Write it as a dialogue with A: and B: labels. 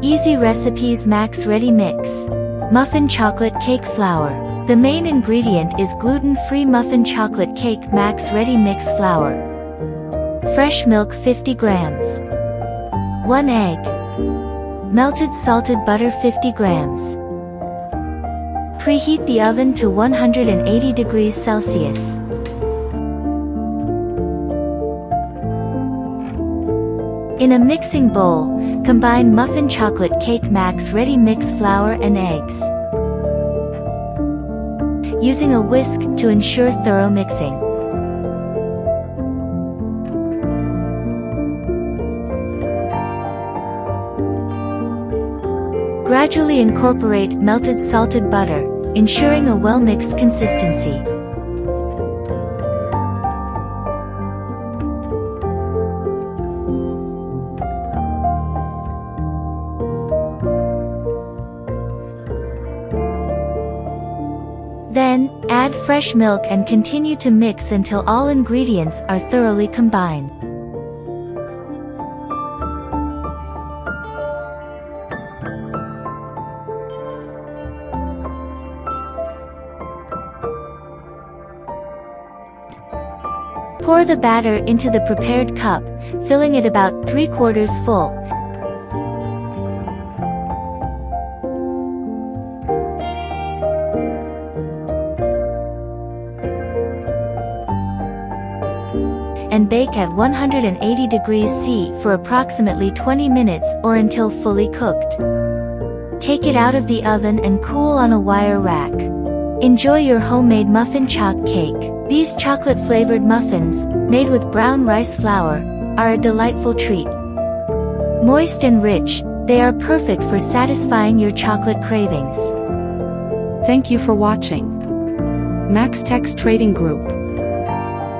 A: Easy recipes. Maxx Ready Mix Muffin Chocolate Cake Flour. The main ingredient is gluten-free muffin chocolate cake. Maxx Ready Mix Flour. Fresh milk 50 grams. 1 egg. Melted salted butter 50 grams. Preheat the oven to 180 degrees Celsius. In a mixing bowl, combine muffin chocolate cake, Maxx Ready Mix flour and eggs, using a whisk to ensure thorough mixing. Gradually incorporate melted salted butter, ensuring a well-mixed consistency. Then, add fresh milk and continue to mix until all ingredients are thoroughly combined. Pour the batter into the prepared cup, filling it about 3/4 full. And bake at 180 degrees C for approximately 20 minutes or until fully cooked. Take it out of the oven and cool on a wire rack. Enjoy your homemade muffin choc cake. These chocolate-flavored muffins, made with brown rice flour, are a delightful treat. Moist and rich, they are perfect for satisfying your chocolate cravings.
B: Thank you for watching. Maxx Trading Group.